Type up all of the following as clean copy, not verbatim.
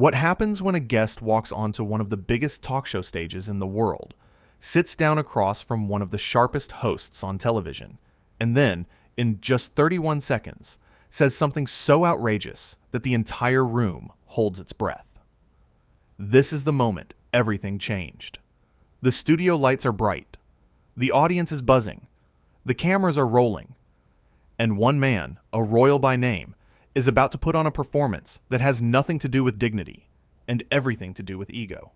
What happens when a guest walks onto one of the biggest talk show stages in the world, sits down across from one of the sharpest hosts on television, and then, in just 31 seconds, says something so outrageous that the entire room holds its breath? This is the moment everything changed. The studio lights are bright. The audience is buzzing. The cameras are rolling. And one man, a royal by name, is about to put on a performance that has nothing to do with dignity and everything to do with ego.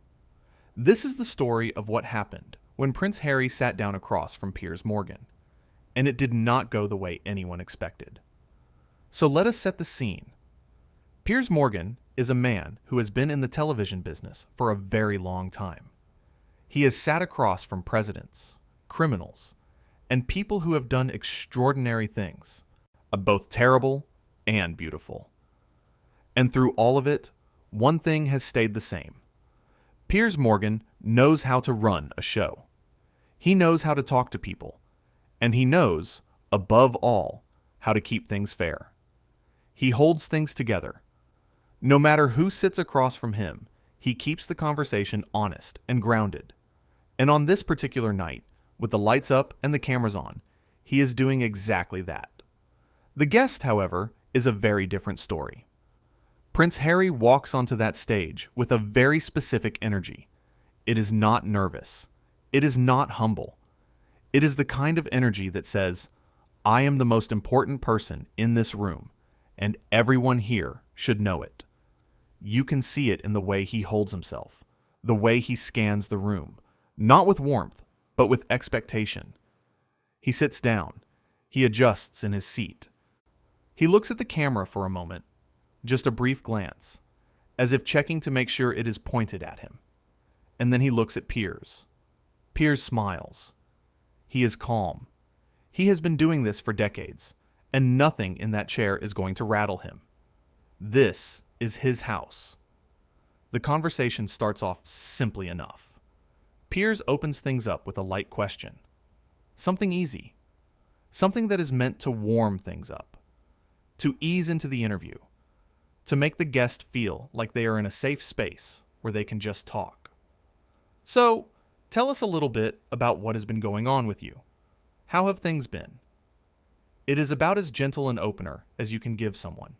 This is the story of what happened when Prince Harry sat down across from Piers Morgan, and it did not go the way anyone expected. So let us set the scene. Piers Morgan is a man who has been in the television business for a very long time. He has sat across from presidents, criminals, and people who have done extraordinary things, both terrible and beautiful. And through all of it, one thing has stayed the same. Piers Morgan knows how to run a show. He knows how to talk to people. And he knows, above all, how to keep things fair. He holds things together. No matter who sits across from him, he keeps the conversation honest and grounded. And on this particular night, with the lights up and the cameras on, he is doing exactly that. The guest, however, is a very different story. Prince Harry walks onto that stage with a very specific energy. It is not nervous. It is not humble. It is the kind of energy that says, I am the most important person in this room, and everyone here should know it. You can see it in the way he holds himself, the way he scans the room, not with warmth, but with expectation. He sits down. He adjusts in his seat. He looks at the camera for a moment, just a brief glance, as if checking to make sure it is pointed at him. And then he looks at Piers. Piers smiles. He is calm. He has been doing this for decades, and nothing in that chair is going to rattle him. This is his house. The conversation starts off simply enough. Piers opens things up with a light question. Something easy. Something that is meant to warm things up, to ease into the interview, to make the guest feel like they are in a safe space where they can just talk. So, tell us a little bit about what has been going on with you. How have things been? It is about as gentle an opener as you can give someone.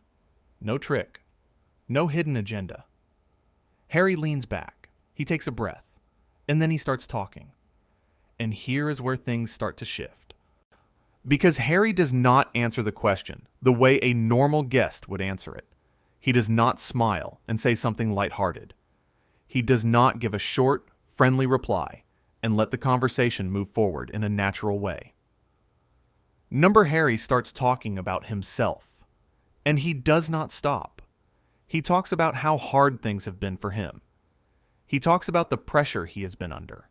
No trick. No hidden agenda. Harry leans back. He takes a breath. And then he starts talking. And here is where things start to shift. Because Harry does not answer the question the way a normal guest would answer it. He does not smile and say something lighthearted. He does not give a short, friendly reply and let the conversation move forward in a natural way. Number Harry starts talking about himself. And he does not stop. He talks about how hard things have been for him. He talks about the pressure he has been under.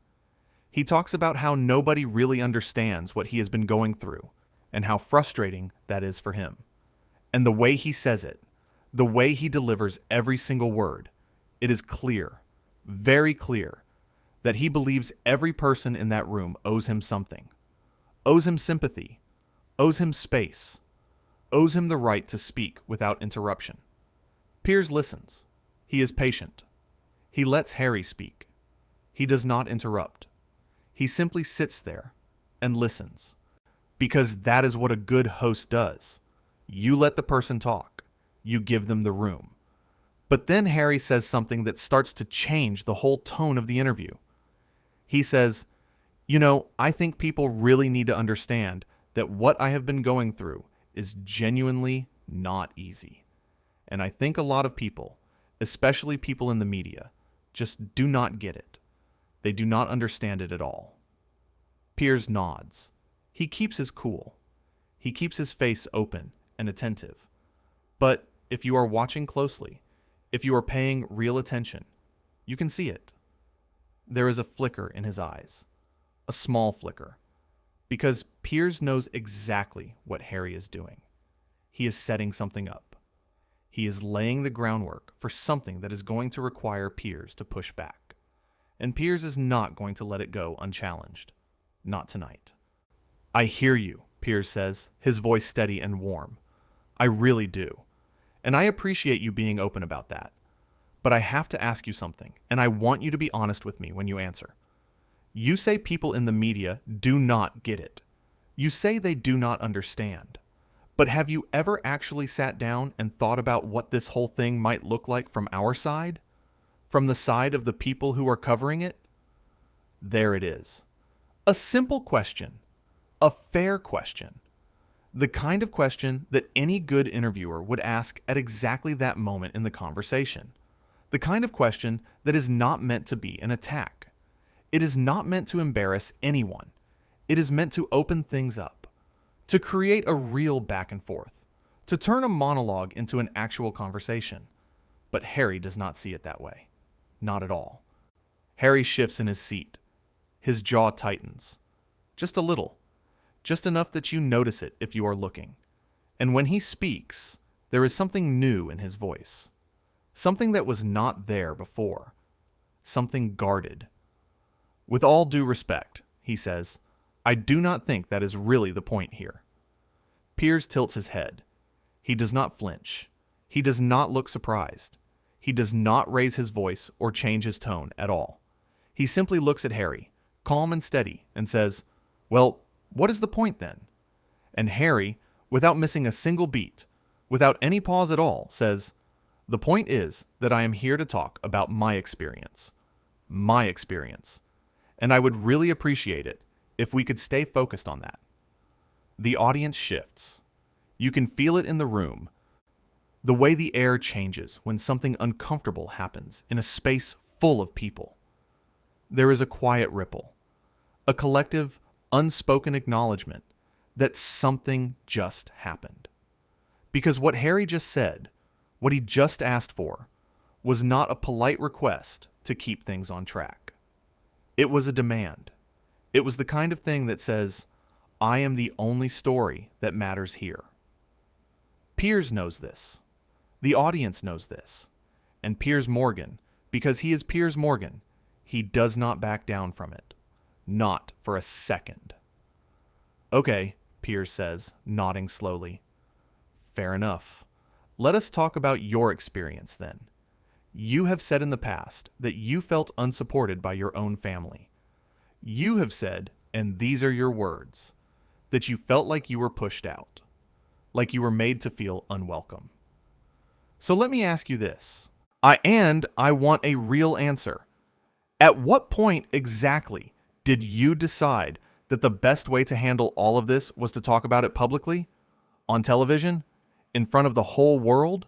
He talks about how nobody really understands what he has been going through and how frustrating that is for him. And the way he says it, the way he delivers every single word, it is clear, very clear, that he believes every person in that room owes him something, owes him sympathy, owes him space, owes him the right to speak without interruption. Piers listens. He is patient. He lets Harry speak. He does not interrupt. He simply sits there and listens. Because that is what a good host does. You let the person talk. You give them the room. But then Harry says something that starts to change the whole tone of the interview. He says, I think people really need to understand that what I have been going through is genuinely not easy. And I think a lot of people, especially people in the media, just do not get it. They do not understand it at all. Piers nods. He keeps his cool. He keeps his face open and attentive. But if you are watching closely, if you are paying real attention, you can see it. There is a flicker in his eyes. A small flicker. Because Piers knows exactly what Harry is doing. He is setting something up. He is laying the groundwork for something that is going to require Piers to push back. And Piers is not going to let it go unchallenged. Not tonight. I hear you, Piers says, his voice steady and warm. I really do. And I appreciate you being open about that. but I have to ask you something, and I want you to be honest with me when you answer. You say people in the media do not get it. You say they do not understand. But have you ever actually sat down and thought about what this whole thing might look like from our side? From the side of the people who are covering it? There it is. A simple question. A fair question. The kind of question that any good interviewer would ask at exactly that moment in the conversation. The kind of question that is not meant to be an attack. It is not meant to embarrass anyone. It is meant to open things up, to create a real back and forth, to turn a monologue into an actual conversation. But Harry does not see it that way. Not at all. Harry shifts in his seat. His jaw tightens. Just a little. Just enough that you notice it if you are looking. And when he speaks, there is something new in his voice. Something that was not there before. Something guarded. With all due respect, he says, I do not think that is really the point here. Piers tilts his head. He does not flinch. He does not look surprised. He does not raise his voice or change his tone at all. He simply looks at Harry, calm and steady, and says, Well, what is the point then? And Harry, without missing a single beat, without any pause at all, says, The point is that I am here to talk about my experience. My experience. And I would really appreciate it if we could stay focused on that. The audience shifts. You can feel it in the room. The way the air changes when something uncomfortable happens in a space full of people. There is a quiet ripple, a collective, unspoken acknowledgement that something just happened. Because what Harry just said, what he just asked for, was not a polite request to keep things on track. It was a demand. It was the kind of thing that says, I am the only story that matters here. Piers knows this. The audience knows this. And Piers Morgan, because he is Piers Morgan, he does not back down from it. Not for a second. Okay, Piers says, nodding slowly. Fair enough. Let us talk about your experience then. You have said in the past that you felt unsupported by your own family. You have said, and these are your words, that you felt like you were pushed out, like you were made to feel unwelcome. So let me ask you this. I want a real answer. At what point exactly did you decide that the best way to handle all of this was to talk about it publicly? On television? In front of the whole world?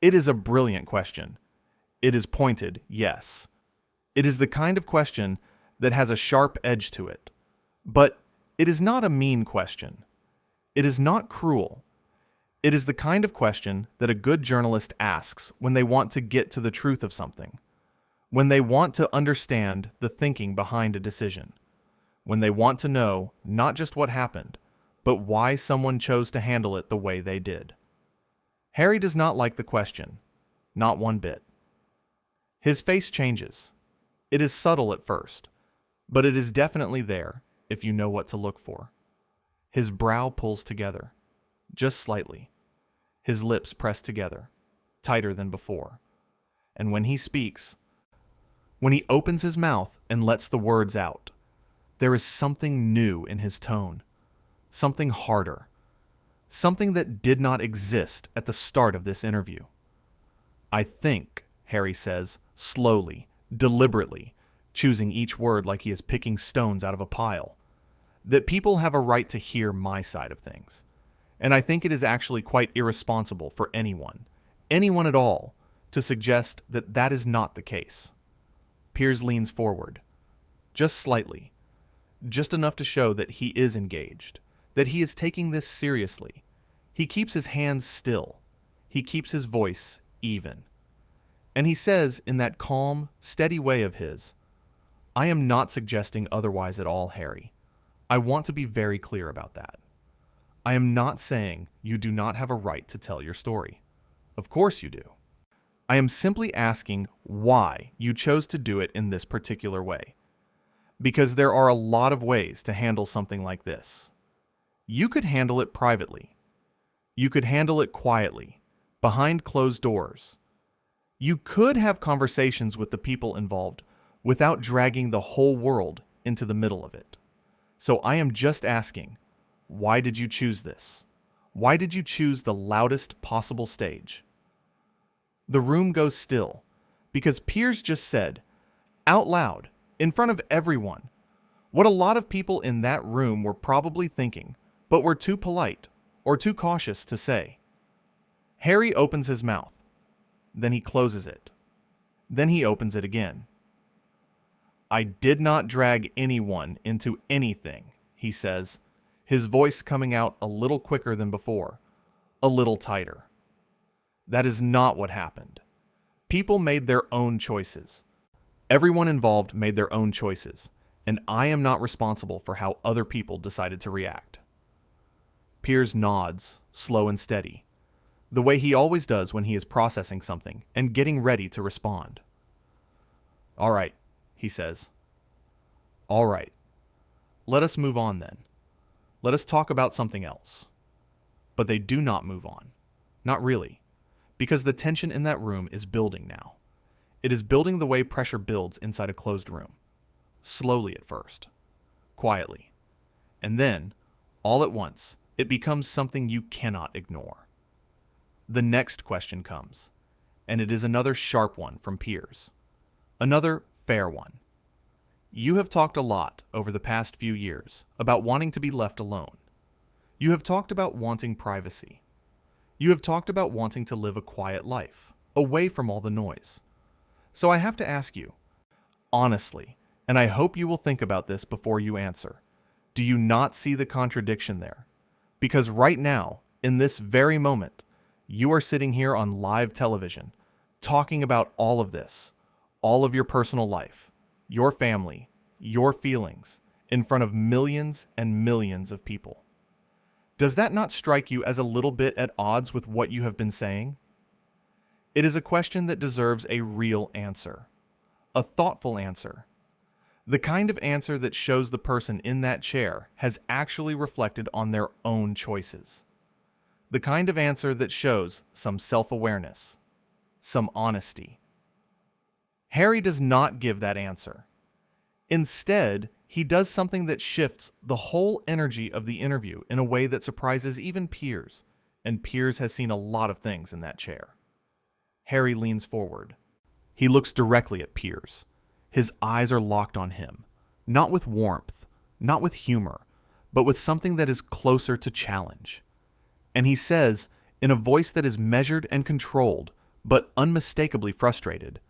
It is a brilliant question. It is pointed, yes. It is the kind of question that has a sharp edge to it. But it is not a mean question. It is not cruel. It is the kind of question that a good journalist asks when they want to get to the truth of something, when they want to understand the thinking behind a decision, when they want to know not just what happened, but why someone chose to handle it the way they did. Harry does not like the question, not one bit. His face changes. It is subtle at first, but it is definitely there if you know what to look for. His brow pulls together, just slightly. His lips press together, tighter than before. And when he speaks, when he opens his mouth and lets the words out, there is something new in his tone, something harder, something that did not exist at the start of this interview. I think, Harry says, slowly, deliberately, choosing each word like he is picking stones out of a pile, that people have a right to hear my side of things. And I think it is actually quite irresponsible for anyone at all, to suggest that that is not the case. Piers leans forward, just slightly, just enough to show that he is engaged, that he is taking this seriously. He keeps his hands still. He keeps his voice even. And he says in that calm, steady way of his, I am not suggesting otherwise at all, Harry. I want to be very clear about that. I am not saying you do not have a right to tell your story. Of course you do. I am simply asking why you chose to do it in this particular way. Because there are a lot of ways to handle something like this. You could handle it privately. You could handle it quietly, behind closed doors. You could have conversations with the people involved without dragging the whole world into the middle of it. So I am just asking, why did you choose this? Why did you choose the loudest possible stage? The room goes still because Piers just said, out loud, in front of everyone, what a lot of people in that room were probably thinking, but were too polite or too cautious to say. Harry opens his mouth. Then he closes it. Then he opens it again. I did not drag anyone into anything, he says, his voice coming out a little quicker than before, a little tighter. That is not what happened. People made their own choices. Everyone involved made their own choices, and I am not responsible for how other people decided to react. Piers nods, slow and steady, the way he always does when he is processing something and getting ready to respond. All right, he says. All right. Let us move on then. Let us talk about something else. But they do not move on. Not really. Because the tension in that room is building now. It is building the way pressure builds inside a closed room. Slowly at first. Quietly. And then, all at once, it becomes something you cannot ignore. The next question comes, and it is another sharp one from Piers. Another fair one. You have talked a lot over the past few years about wanting to be left alone. You have talked about wanting privacy. You have talked about wanting to live a quiet life, away from all the noise. So I have to ask you, honestly, and I hope you will think about this before you answer, do you not see the contradiction there? Because right now, in this very moment, you are sitting here on live television, talking about all of this, all of your personal life, your family, your feelings, in front of millions and millions of people. Does that not strike you as a little bit at odds with what you have been saying? It is a question that deserves a real answer, a thoughtful answer. The kind of answer that shows the person in that chair has actually reflected on their own choices. The kind of answer that shows some self-awareness, some honesty. Harry does not give that answer. Instead, he does something that shifts the whole energy of the interview in a way that surprises even Piers, and Piers has seen a lot of things in that chair. Harry leans forward. He looks directly at Piers. His eyes are locked on him, not with warmth, not with humor, but with something that is closer to challenge. And he says, in a voice that is measured and controlled, but unmistakably frustrated,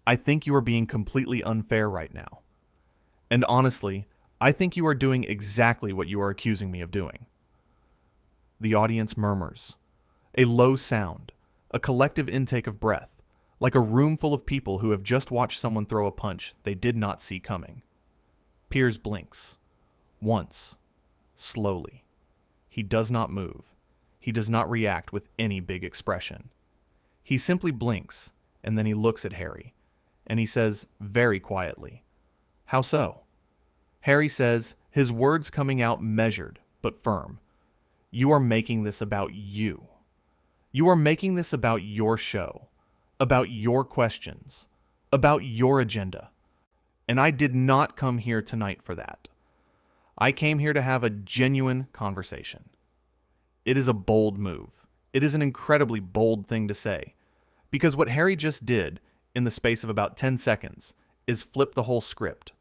I think you are being completely unfair right now. And honestly, I think you are doing exactly what you are accusing me of doing. The audience murmurs. A low sound, a collective intake of breath, like a room full of people who have just watched someone throw a punch they did not see coming. Piers blinks. Once. Slowly. He does not move. He does not react with any big expression. He simply blinks, and then he looks at Harry, and he says very quietly, How so? Harry says, his words coming out measured but firm. You are making this about you. You are making this about your show, about your questions, about your agenda. And I did not come here tonight for that. I came here to have a genuine conversation. It is a bold move. It is an incredibly bold thing to say. Because what Harry just did, in the space of about 10 seconds, is flip the whole script.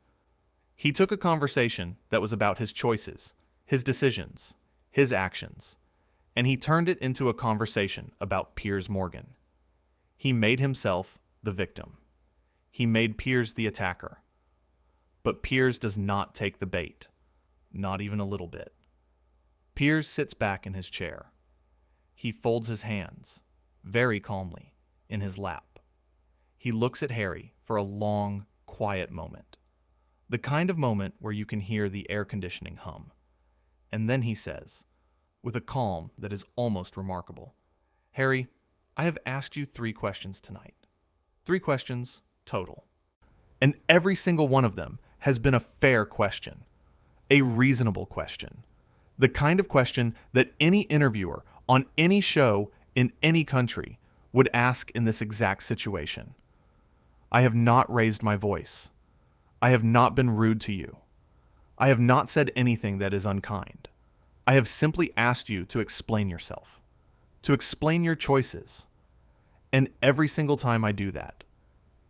He took a conversation that was about his choices, his decisions, his actions, and he turned it into a conversation about Piers Morgan. He made himself the victim. He made Piers the attacker. But Piers does not take the bait, not even a little bit. Piers sits back in his chair. He folds his hands, very calmly, in his lap. He looks at Harry for a long, quiet moment. The kind of moment where you can hear the air conditioning hum. And then he says, with a calm that is almost remarkable, Harry, I have asked you 3 questions tonight. 3 questions total. And every single one of them has been a fair question, a reasonable question. The kind of question that any interviewer on any show in any country would ask in this exact situation. I have not raised my voice. I have not been rude to you. I have not said anything that is unkind. I have simply asked you to explain yourself, to explain your choices. And every single time I do that,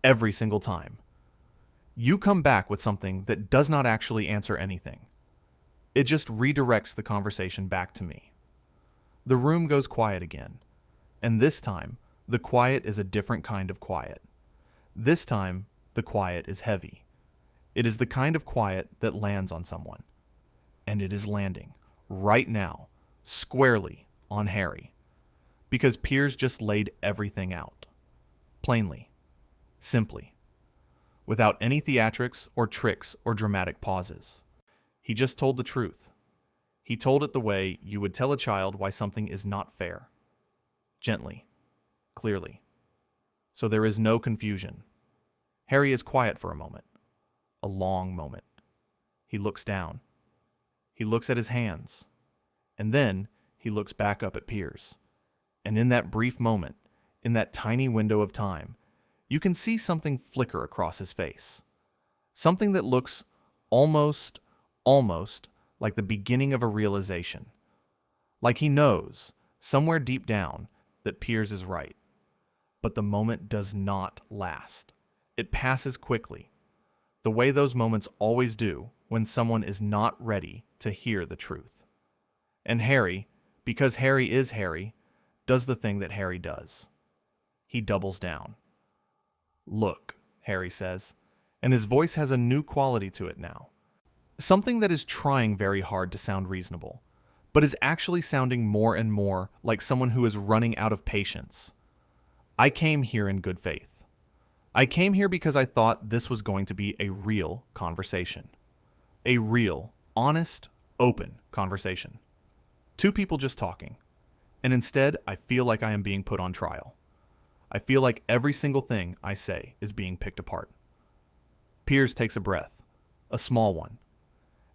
every single time, you come back with something that does not actually answer anything. It just redirects the conversation back to me. The room goes quiet again, and this time, the quiet is a different kind of quiet. This time, the quiet is heavy. It is the kind of quiet that lands on someone. And it is landing, right now, squarely on Harry. Because Piers just laid everything out. Plainly. Simply. Without any theatrics or tricks or dramatic pauses. He just told the truth. He told it the way you would tell a child why something is not fair. Gently. Clearly. So there is no confusion. Harry is quiet for a moment. A long moment. He looks down. He looks at his hands. And then he looks back up at Piers. And in that brief moment, in that tiny window of time, you can see something flicker across his face. Something that looks almost like the beginning of a realization. Like he knows, somewhere deep down, that Piers is right. But the moment does not last. It passes quickly, the way those moments always do when someone is not ready to hear the truth. And Harry, because Harry is Harry, does the thing that Harry does. He doubles down. Look, Harry says, and his voice has a new quality to it now. Something that is trying very hard to sound reasonable, but is actually sounding more and more like someone who is running out of patience. I came here in good faith. I came here because I thought this was going to be a real conversation. A real, honest, open conversation. Two people just talking. And instead, I feel like I am being put on trial. I feel like every single thing I say is being picked apart. Piers takes a breath, a small one.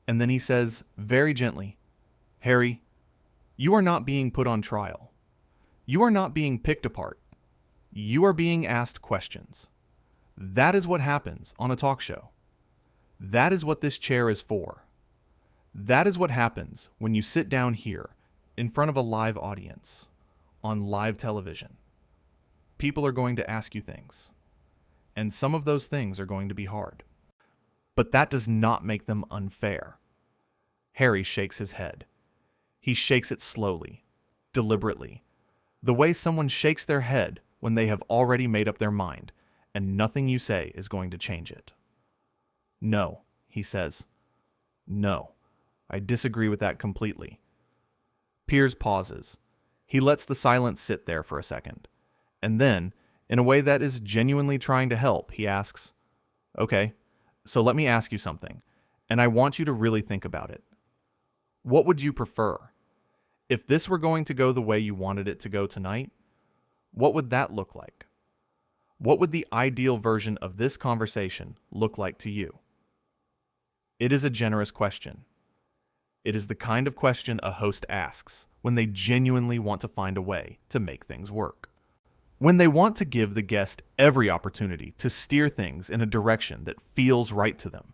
And then he says, very gently, Harry, you are not being put on trial. You are not being picked apart. You are being asked questions. That is what happens on a talk show. That is what this chair is for. That is what happens when you sit down here in front of a live audience on live television. People are going to ask you things, and some of those things are going to be hard. But that does not make them unfair. Harry shakes his head. He shakes it slowly, deliberately, the way someone shakes their head when they have already made up their mind, and nothing you say is going to change it. No, he says. No, I disagree with that completely. Piers pauses. He lets the silence sit there for a second. And then, in a way that is genuinely trying to help, he asks, okay, so let me ask you something, and I want you to really think about it. What would you prefer? If this were going to go the way you wanted it to go tonight, what would that look like? What would the ideal version of this conversation look like to you? It is a generous question. It is the kind of question a host asks when they genuinely want to find a way to make things work. When they want to give the guest every opportunity to steer things in a direction that feels right to them.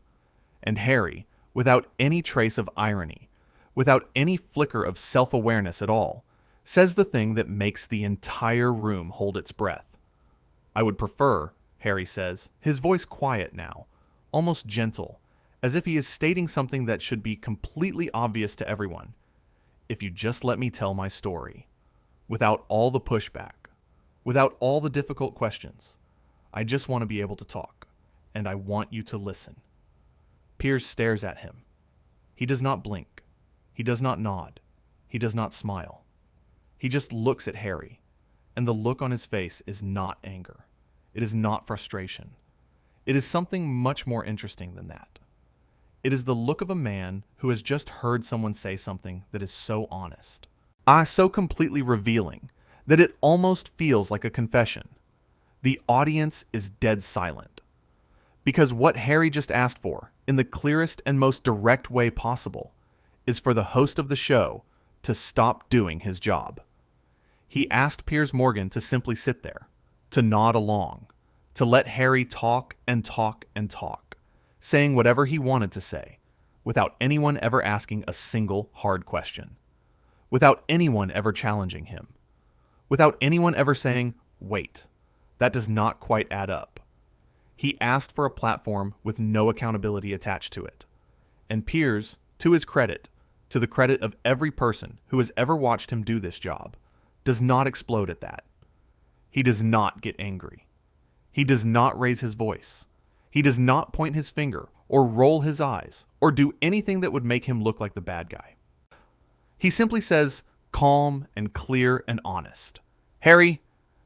And Harry, without any trace of irony, without any flicker of self-awareness at all, says the thing that makes the entire room hold its breath. I would prefer, Harry says, his voice quiet now, almost gentle, as if he is stating something that should be completely obvious to everyone. If you just let me tell my story, without all the pushback, without all the difficult questions. I just want to be able to talk, and I want you to listen. Piers stares at him. He does not blink. He does not nod. He does not smile. He just looks at Harry, and the look on his face is not anger. It is not frustration. It is something much more interesting than that. It is the look of a man who has just heard someone say something that is so honest, so completely revealing, that it almost feels like a confession. The audience is dead silent. Because what Harry just asked for, in the clearest and most direct way possible, is for the host of the show to stop doing his job. He asked Piers Morgan to simply sit there, to nod along, to let Harry talk and talk and talk, saying whatever he wanted to say, without anyone ever asking a single hard question, without anyone ever challenging him, without anyone ever saying, "Wait, that does not quite add up." He asked for a platform with no accountability attached to it. And Piers, to his credit, to the credit of every person who has ever watched him do this job, does not explode at that. He does not get angry. He does not raise his voice. He does not point his finger or roll his eyes or do anything that would make him look like the bad guy. He simply says, calm and clear and honest, "Harry,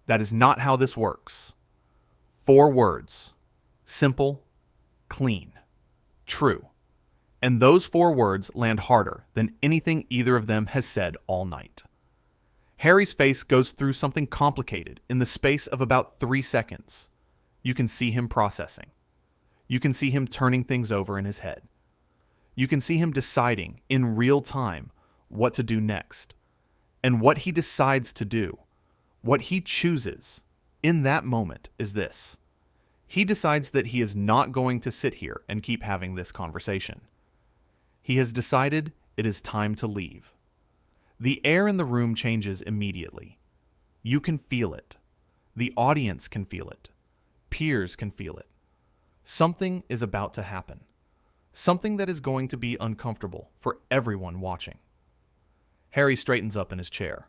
that is not how this works." 4 words. Simple, clean, true. And those 4 words land harder than anything either of them has said all night. Harry's face goes through something complicated in the space of about 3 seconds. You can see him processing. You can see him turning things over in his head. You can see him deciding in real time what to do next. And what he decides to do, what he chooses in that moment is this. He decides that he is not going to sit here and keep having this conversation. He has decided it is time to leave. The air in the room changes immediately. You can feel it. The audience can feel it. Piers can feel it. Something is about to happen. Something that is going to be uncomfortable for everyone watching. Harry straightens up in his chair.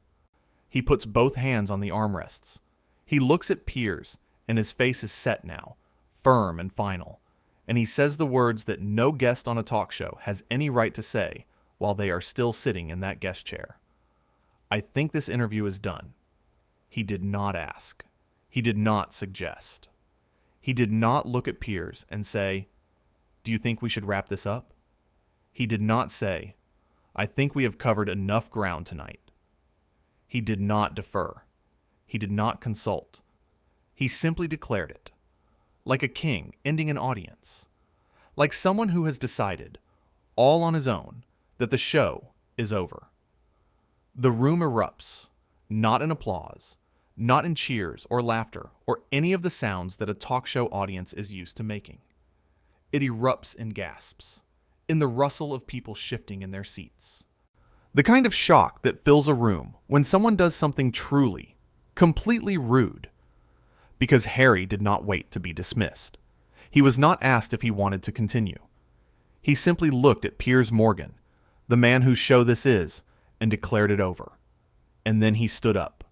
He puts both hands on the armrests. He looks at Piers, and his face is set now, firm and final, and he says the words that no guest on a talk show has any right to say while they are still sitting in that guest chair. "I think this interview is done." He did not ask. He did not suggest. He did not look at Piers and say, "Do you think we should wrap this up?" He did not say, "I think we have covered enough ground tonight." He did not defer. He did not consult. He simply declared it, like a king ending an audience, like someone who has decided, all on his own, that the show is over. The room erupts, not in applause, not in cheers or laughter or any of the sounds that a talk show audience is used to making. It erupts in gasps, in the rustle of people shifting in their seats. The kind of shock that fills a room when someone does something truly, completely rude. Because Harry did not wait to be dismissed. He was not asked if he wanted to continue. He simply looked at Piers Morgan, the man whose show this is, and declared it over. And then he stood up.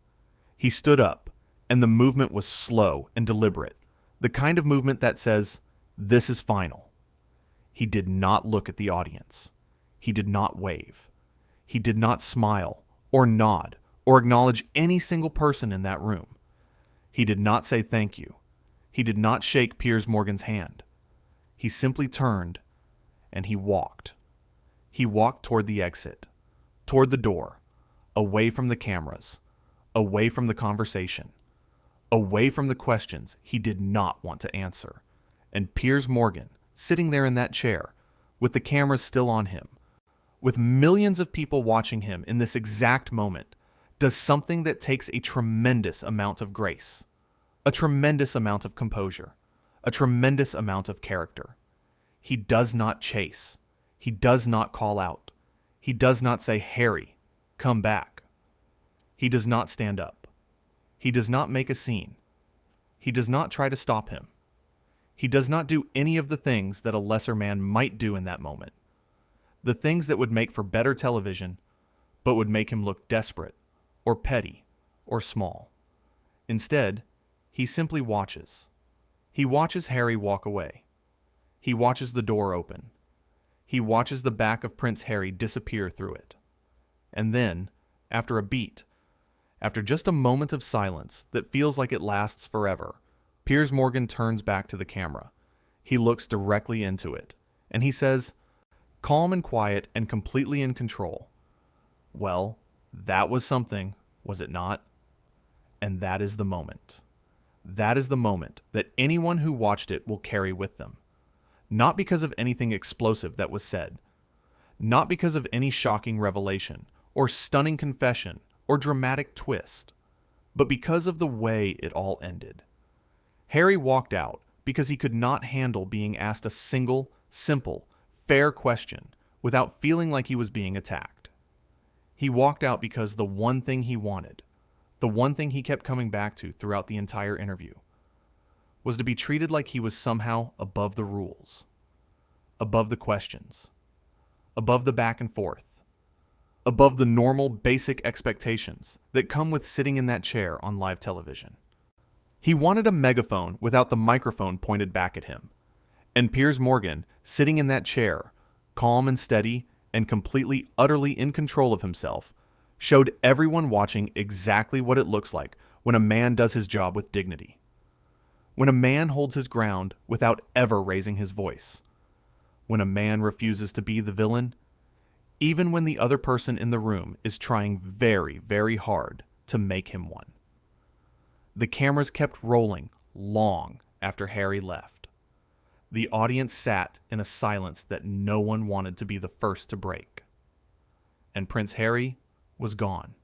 He stood up, and the movement was slow and deliberate, the kind of movement that says, "This is final." He did not look at the audience. He did not wave. He did not smile, or nod, or acknowledge any single person in that room. He did not say thank you. He did not shake Piers Morgan's hand. He simply turned, and he walked. He walked toward the exit, toward the door, away from the cameras, away from the conversation, away from the questions he did not want to answer. And Piers Morgan, sitting there in that chair, with the cameras still on him, with millions of people watching him in this exact moment, does something that takes a tremendous amount of grace, a tremendous amount of composure, a tremendous amount of character. He does not chase. He does not call out. He does not say, "Harry, come back." He does not stand up. He does not make a scene. He does not try to stop him. He does not do any of the things that a lesser man might do in that moment. The things that would make for better television, but would make him look desperate, or petty, or small. Instead, he simply watches. He watches Harry walk away. He watches the door open. He watches the back of Prince Harry disappear through it. And then, after a beat, after just a moment of silence that feels like it lasts forever, Piers Morgan turns back to the camera. He looks directly into it, and he says, calm and quiet and completely in control, "Well, that was something, was it not?" And that is the moment. That is the moment that anyone who watched it will carry with them. Not because of anything explosive that was said, not because of any shocking revelation, or stunning confession, or dramatic twist, but because of the way it all ended. Harry walked out because he could not handle being asked a single, simple, fair question without feeling like he was being attacked. He walked out because the one thing he wanted, the one thing he kept coming back to throughout the entire interview, was to be treated like he was somehow above the rules, above the questions, above the back and forth, above the normal basic expectations that come with sitting in that chair on live television. He wanted a megaphone without the microphone pointed back at him. And Piers Morgan, sitting in that chair, calm and steady and completely, utterly in control of himself, showed everyone watching exactly what it looks like when a man does his job with dignity. When a man holds his ground without ever raising his voice. When a man refuses to be the villain, even when the other person in the room is trying very, very hard to make him one. The cameras kept rolling long after Harry left. The audience sat in a silence that no one wanted to be the first to break. And Prince Harry was gone.